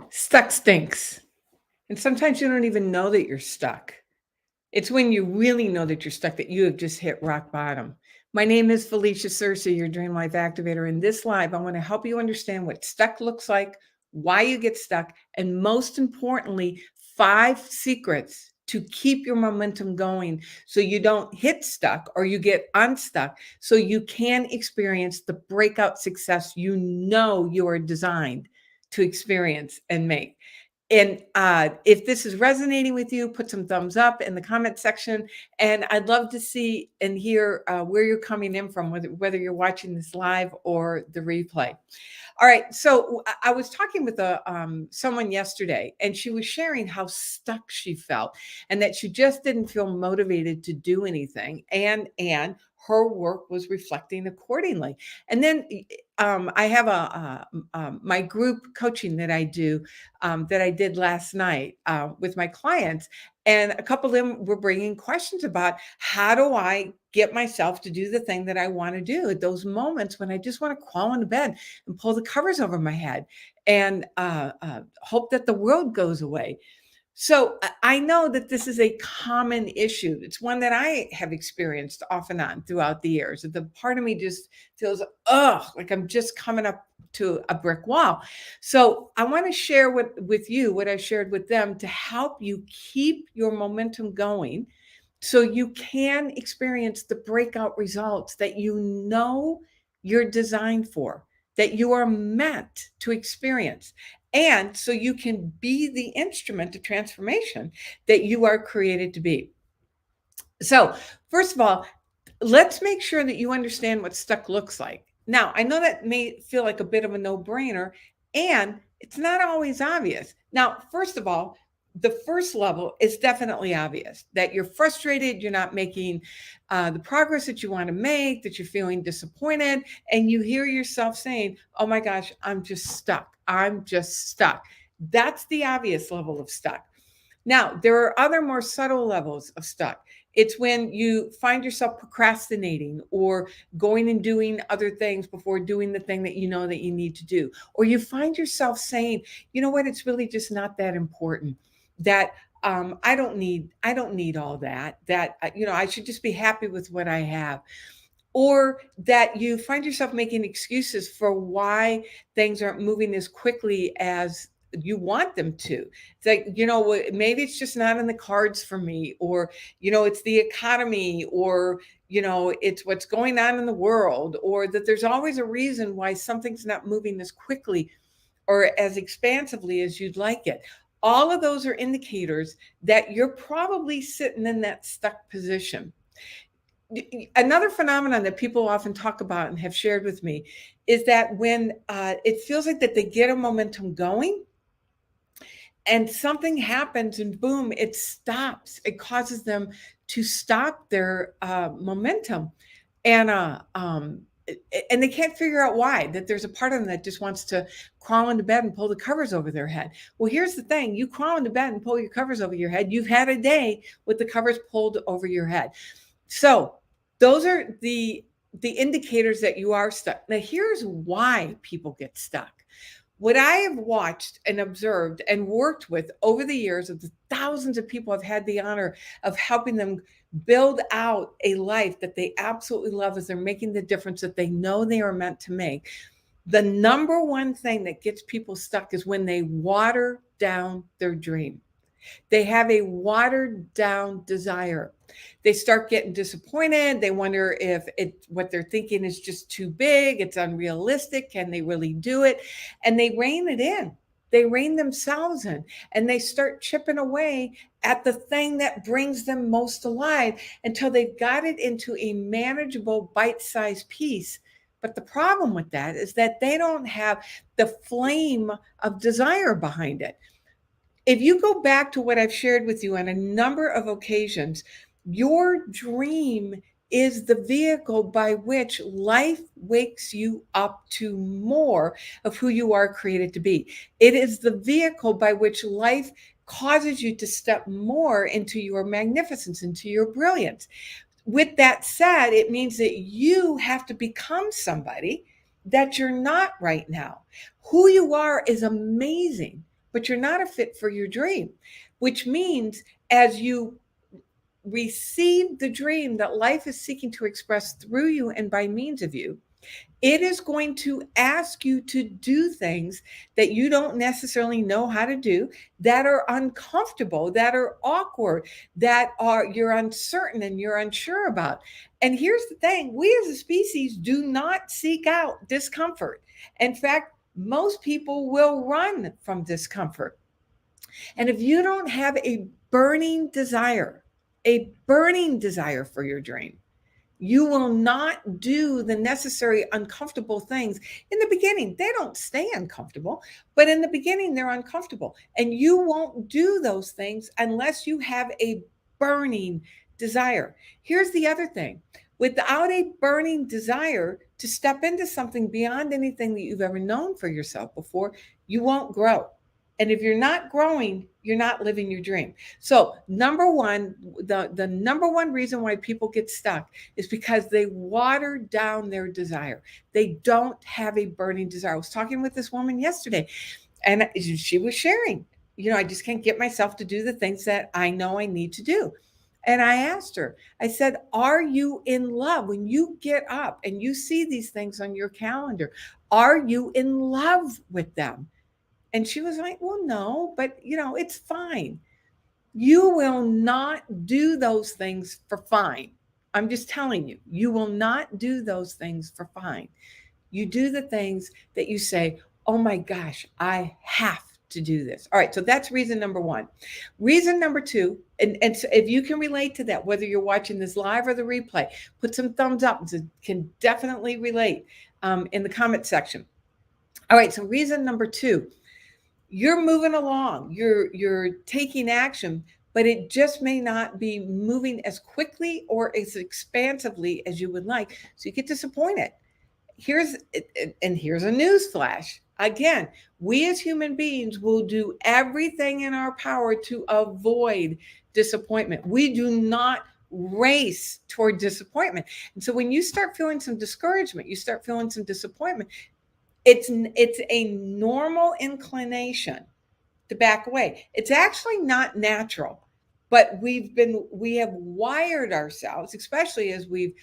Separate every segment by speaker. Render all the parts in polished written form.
Speaker 1: Stuck stinks. And sometimes you don't even know that you're stuck. It's when you really know that you're stuck that you have just hit rock bottom. My name is Felicia Searcy, your Dream Life Activator. In this live, I want to help you understand what stuck looks like, why you get stuck, and most importantly, 5 secrets to keep your momentum going so you don't hit stuck or you get unstuck so you can experience the breakout success you are designed to experience and make. And if this is resonating with you, put some thumbs up in the comment section. And I'd love to see and hear where you're coming in from, whether you're watching this live or the replay. All right. So I was talking with someone yesterday, and she was sharing how stuck she felt, and that she just didn't feel motivated to do anything, and her work was reflecting accordingly. And then I have my group coaching that I do that I did last night with my clients. And a couple of them were bringing questions about how do I get myself to do the thing that I want to do at those moments when I just want to crawl into bed and pull the covers over my head and hope that the world goes away. So I know that this is a common issue. It's one that I have experienced off and on throughout the years. The part of me just feels, like I'm just coming up to a brick wall. So I want to share with you what I shared with them to help you keep your momentum going so you can experience the breakout results that you're designed for, that you are meant to experience. And so you can be the instrument of transformation that you are created to be. So, first of all, let's make sure that you understand what stuck looks like. Now, I know that may feel like a bit of a no brainer, and it's not always obvious. Now, first of all, the first level is definitely obvious that you're frustrated, you're not making the progress that you want to make, that you're feeling disappointed, and you hear yourself saying, "Oh my gosh, I'm just stuck. I'm just stuck." That's the obvious level of stuck. Now, there are other more subtle levels of stuck. It's when you find yourself procrastinating or going and doing other things before doing the thing that you know that you need to do. Or you find yourself saying, you know what, it's really just not that important. That I don't need all that. That I should just be happy with what I have. Or that you find yourself making excuses for why things aren't moving as quickly as you want them to. It's like, maybe it's just not in the cards for me, or, it's the economy, or, it's what's going on in the world, or that there's always a reason why something's not moving as quickly or as expansively as you'd like it. All of those are indicators that you're probably sitting in that stuck position. Another phenomenon that people often talk about and have shared with me is that when it feels like that they get a momentum going and something happens and boom, it stops. It causes them to stop their momentum. And and they can't figure out why, that there's a part of them that just wants to crawl into bed and pull the covers over their head. Well, here's the thing. You crawl into bed and pull your covers over your head. You've had a day with the covers pulled over your head. So those are the indicators that you are stuck. Now, here's why people get stuck. What I have watched and observed and worked with over the years of the thousands of people I've had the honor of helping them build out a life that they absolutely love as they're making the difference that they know they are meant to make. The number one thing that gets people stuck is when they water down their dream. They have a watered down desire. They start getting disappointed. They wonder if what they're thinking is just too big, it's unrealistic. Can they really do it? And they rein it in. They rein themselves in, and they start chipping away at the thing that brings them most alive until they've got it into a manageable bite-sized piece. But the problem with that is that they don't have the flame of desire behind it. If you go back to what I've shared with you on a number of occasions, your dream is the vehicle by which life wakes you up to more of who you are created to be. It is the vehicle by which life causes you to step more into your magnificence, into your brilliance. With that said, it means that you have to become somebody that you're not right now. Who you are is amazing, but you're not a fit for your dream, which means as you receive the dream that life is seeking to express through you and by means of you, it is going to ask you to do things that you don't necessarily know how to do, that are uncomfortable, that are awkward, that are you're uncertain and you're unsure about. And here's the thing, we as a species do not seek out discomfort. In fact, most people will run from discomfort. And if you don't have a burning desire for your dream, you will not do the necessary uncomfortable things. In the beginning, they don't stay uncomfortable, but in the beginning, they're uncomfortable. And you won't do those things unless you have a burning desire. Here's the other thing, without a burning desire to step into something beyond anything that you've ever known for yourself before, you won't grow. And if you're not growing, you're not living your dream. So, number one, the number one reason why people get stuck is because they water down their desire. They don't have a burning desire. I was talking with this woman yesterday, and she was sharing, I just can't get myself to do the things that I know I need to do. And I asked her, I said, are you in love? When you get up and you see these things on your calendar, are you in love with them? And she was like, well, no, but it's fine. You will not do those things for fine. I'm just telling you, you will not do those things for fine. You do the things that you say, oh my gosh, I have to do this. All right, so that's reason number one. Reason number two, and so if you can relate to that, whether you're watching this live or the replay, put some thumbs up. It can definitely relate in the comment section. All right, so reason number two, you're moving along, you're taking action, but it just may not be moving as quickly or as expansively as you would like, so you get disappointed. Here's a news flash. Again, we as human beings will do everything in our power to avoid disappointment. We do not race toward disappointment. And so when you start feeling some discouragement, you start feeling some disappointment, it's a normal inclination to back away. It's actually not natural, but we have wired ourselves, especially as we've,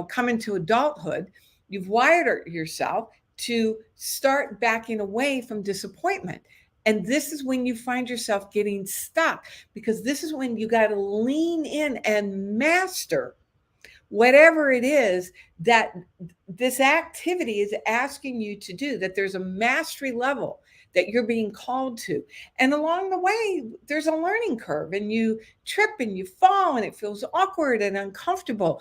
Speaker 1: come into adulthood, you've wired yourself to start backing away from disappointment. And this is when you find yourself getting stuck, because this is when you got to lean in and master whatever it is that this activity is asking you to do, that there's a mastery level that you're being called to. And along the way, there's a learning curve, and you trip and you fall, and it feels awkward and uncomfortable.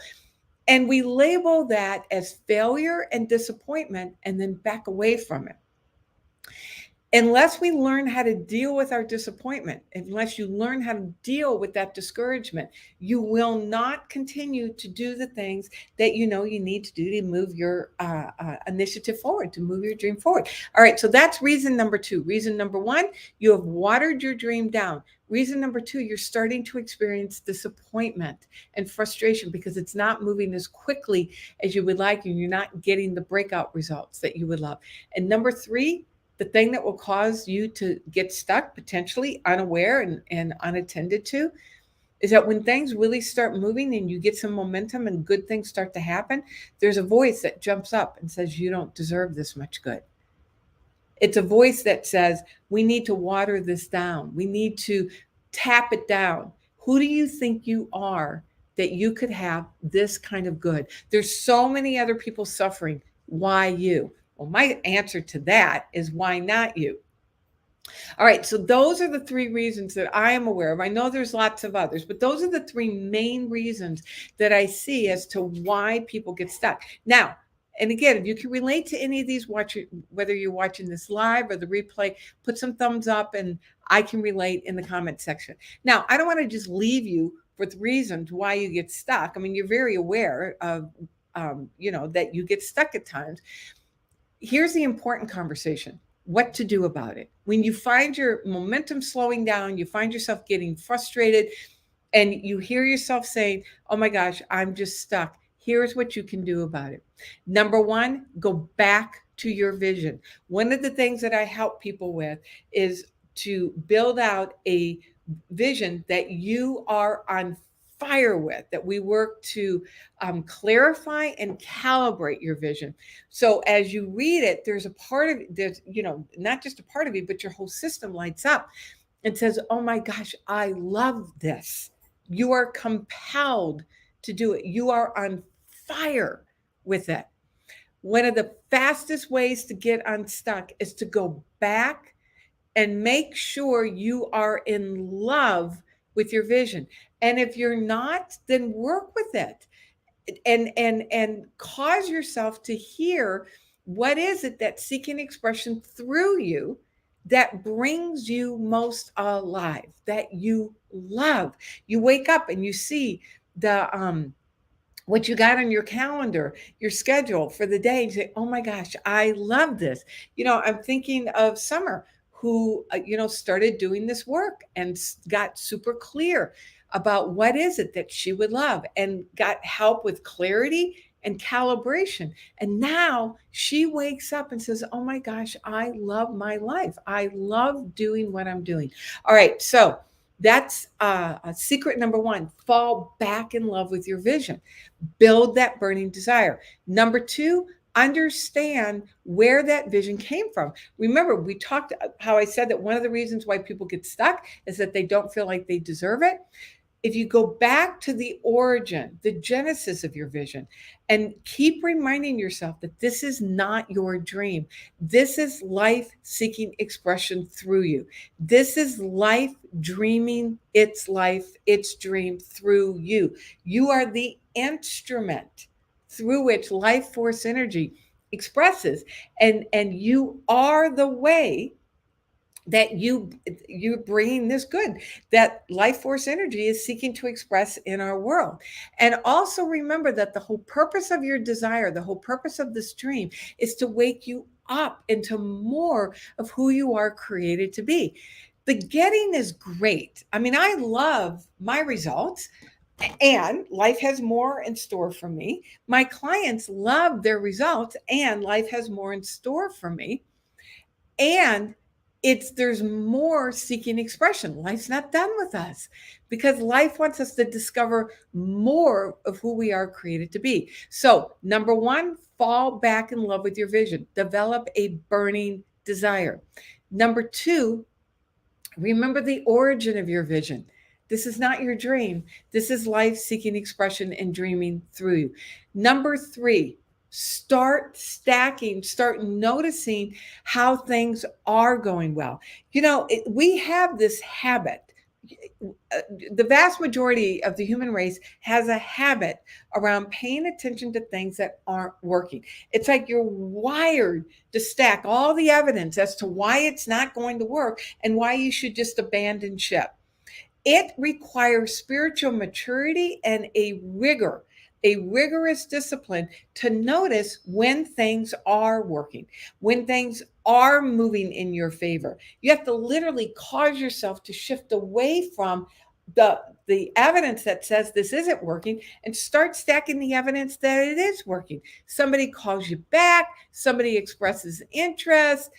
Speaker 1: And we label that as failure and disappointment and then back away from it. Unless we learn how to deal with our disappointment, unless you learn how to deal with that discouragement, you will not continue to do the things that you need to do to move your initiative forward, to move your dream forward. All right, so that's reason number two. Reason number one, you have watered your dream down. Reason number two, you're starting to experience disappointment and frustration because it's not moving as quickly as you would like, and you're not getting the breakout results that you would love. And number three, the thing that will cause you to get stuck, potentially unaware and unattended to, is that when things really start moving and you get some momentum and good things start to happen, there's a voice that jumps up and says, you don't deserve this much good. It's a voice that says, we need to water this down. We need to tap it down. Who do you think you are that you could have this kind of good? There's so many other people suffering. Why you? Well, my answer to that is, why not you? All right, so those are the three reasons that I am aware of. I know there's lots of others, but those are the three main reasons that I see as to why people get stuck. Now, and again, if you can relate to any of these, whether you're watching this live or the replay, put some thumbs up and I can relate in the comment section. Now, I don't want to just leave you with reasons why you get stuck. I mean, you're very aware of, that you get stuck at times. Here's the important conversation: what to do about it. When you find your momentum slowing down, you find yourself getting frustrated, and you hear yourself saying, oh my gosh, I'm just stuck. Here's what you can do about it. Number one, go back to your vision. One of the things that I help people with is to build out a vision that you are on fire with, that we work to clarify and calibrate your vision. So as you read it, there's a part of there's, not just a part of you, but your whole system lights up and says, oh my gosh, I love this. You are compelled to do it. You are on fire with it. One of the fastest ways to get unstuck is to go back and make sure you are in love with your vision. And if you're not, then work with it and cause yourself to hear what is it that's seeking expression through you that brings you most alive, that you love. You wake up and you see the what you got on your calendar, your schedule for the day, and say, oh my gosh, I love this. I'm thinking of Summer, who, started doing this work and got super clear about what is it that she would love and got help with clarity and calibration. And now she wakes up and says, oh my gosh, I love my life. I love doing what I'm doing. All right. So that's secret number one: fall back in love with your vision. Build that burning desire. Number two, understand where that vision came from. Remember, we talked how I said that one of the reasons why people get stuck is that they don't feel like they deserve it. If you go back to the origin, the genesis of your vision, and keep reminding yourself that this is not your dream, this is life seeking expression through you. This is life dreaming its life, its dream through you. You are the instrument through which life force energy expresses, and you are the way that you're bringing this good that life force energy is seeking to express in our world. And also remember that the whole purpose of your desire, the whole purpose of this dream, is to wake you up into more of who you are created to be. The getting is great. I mean, I love my results, and life has more in store for me. My clients love their results, and life has more in store for me. And there's more seeking expression. Life's not done with us, because life wants us to discover more of who we are created to be. So number one, fall back in love with your vision. Develop a burning desire. Number two, remember the origin of your vision. This is not your dream. This is life seeking expression and dreaming through you. Number three, start stacking, start noticing how things are going well. We have this habit. The vast majority of the human race has a habit around paying attention to things that aren't working. It's like you're wired to stack all the evidence as to why it's not going to work and why you should just abandon ship. It requires spiritual maturity and a rigorous discipline to notice when things are working, when things are moving in your favor. You have to literally cause yourself to shift away from the evidence that says this isn't working and start stacking the evidence that it is working. Somebody calls you back, somebody expresses interest,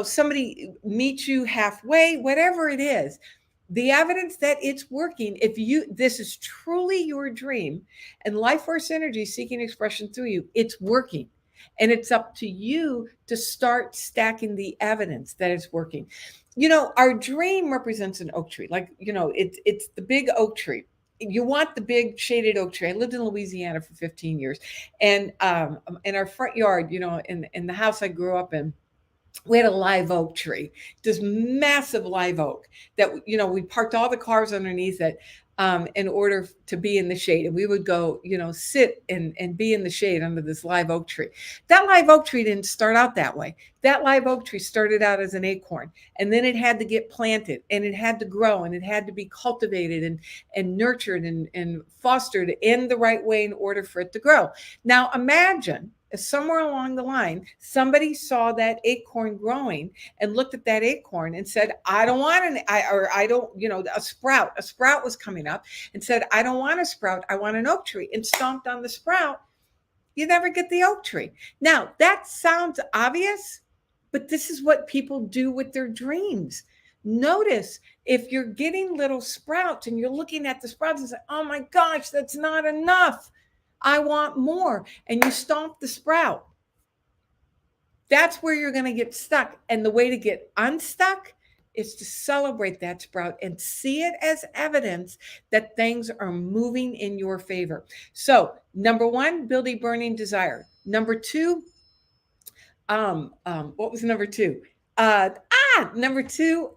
Speaker 1: somebody meets you halfway, whatever it is. The evidence that it's working, this is truly your dream and life force energy seeking expression through you, it's working. And it's up to you to start stacking the evidence that it's working. Our dream represents an oak tree. Like, it's the big oak tree. You want the big shaded oak tree. I lived in Louisiana for 15 years. And in our front yard, in the house I grew up in, we had a live oak tree, this massive live oak that, we parked all the cars underneath it in order to be in the shade. And we would go, sit and be in the shade under this live oak tree. That live oak tree didn't start out that way. That live oak tree started out as an acorn, and then it had to get planted, and it had to grow, and it had to be cultivated and nurtured and fostered in the right way in order for it to grow. Now imagine somewhere along the line, somebody saw that acorn growing and looked at that acorn and said, I don't want a sprout. A sprout was coming up and said, I don't want a sprout. I want an oak tree, and stomped on the sprout. You never get the oak tree. Now, that sounds obvious, But this is what people do with their dreams. Notice if you're getting little sprouts and you're looking at the sprouts and say, oh my gosh, that's not enough. I want more. And you stomp the sprout. That's where you're going to get stuck. And the way to get unstuck is to celebrate that sprout and see it as evidence that things are moving in your favor. So, number one, build a burning desire. Number two, what was number two? Number two,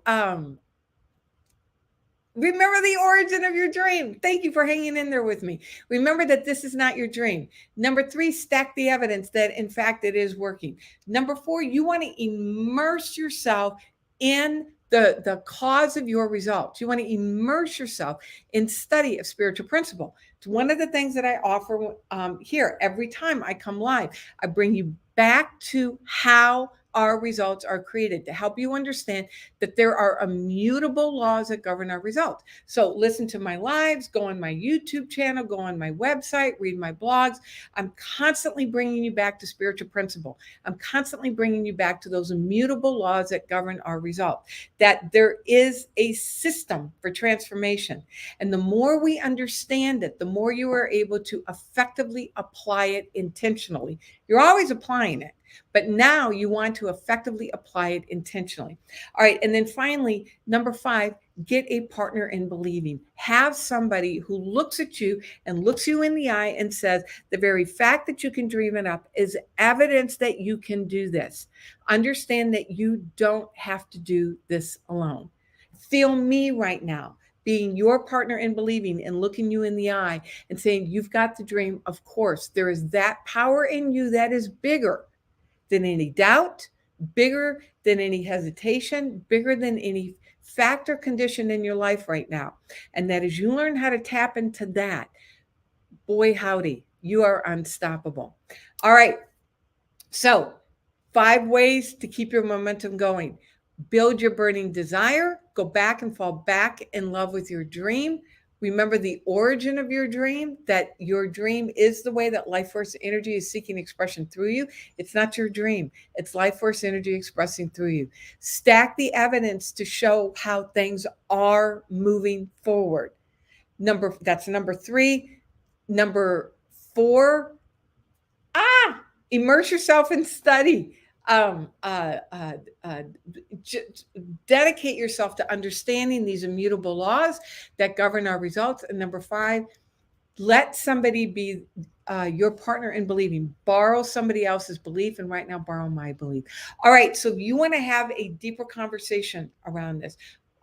Speaker 1: remember the origin of your dream. Thank you for hanging in there with me. Remember that this is not your dream. Number three, stack the evidence that, in fact, it is working. Number four, you want to immerse yourself in the cause of your results. You want to immerse yourself in study of spiritual principle. It's one of the things that I offer here every time I come live. I bring you back to how our results are created to help you understand that there are immutable laws that govern our results. So listen to my lives, go on my YouTube channel, go on my website, read my blogs. I'm constantly bringing you back to spiritual principle. I'm constantly bringing you back to those immutable laws that govern our results, that there is a system for transformation. And the more we understand it, the more you are able to effectively apply it intentionally. You're always applying it, but now you want to effectively apply it intentionally. All right. And then finally, number five, get a partner in believing. Have somebody who looks at you and looks you in the eye and says, the very fact that you can dream it up is evidence that you can do this. Understand that you don't have to do this alone. Feel me right now, being your partner in believing and looking you in the eye and saying, you've got the dream. Of course, there is that power in you that is bigger than any doubt, bigger than any hesitation, bigger than any fact or condition in your life right now. And that as you learn how to tap into that, boy, howdy, you are unstoppable. All right. So 5 ways to keep your momentum going. Build your burning desire. Go back and fall back in love with your dream. Remember the origin of your dream, that your dream is the way that life force energy is seeking expression through you. It's not your dream. It's life force energy expressing through you. Stack the evidence to show how things are moving forward. That's number 3. Number 4, immerse yourself in study. Dedicate yourself to understanding these immutable laws that govern our results. And number 5, let somebody be your partner in believing. Borrow somebody else's belief, and right now, borrow my belief. All right, so if you want to have a deeper conversation around this,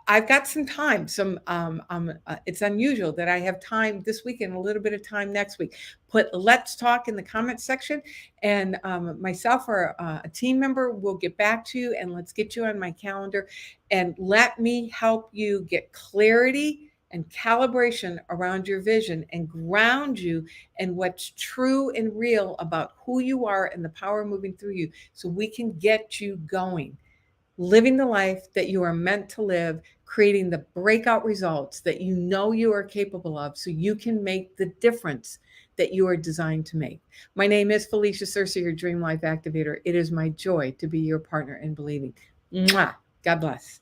Speaker 1: I've got some time. It's unusual that I have time this week and a little bit of time next week. Put "Let's Talk" in the comments section, and myself or a team member will get back to you, and let's get you on my calendar, and let me help you get clarity and calibration around your vision and ground you in what's true and real about who you are and the power moving through you, so we can get you going, living the life that you are meant to live, creating the breakout results that you know you are capable of, so you can make the difference that you are designed to make. My name is Felicia Searcy, your Dream Life Activator. It is my joy to be your partner in believing. Mwah. God bless.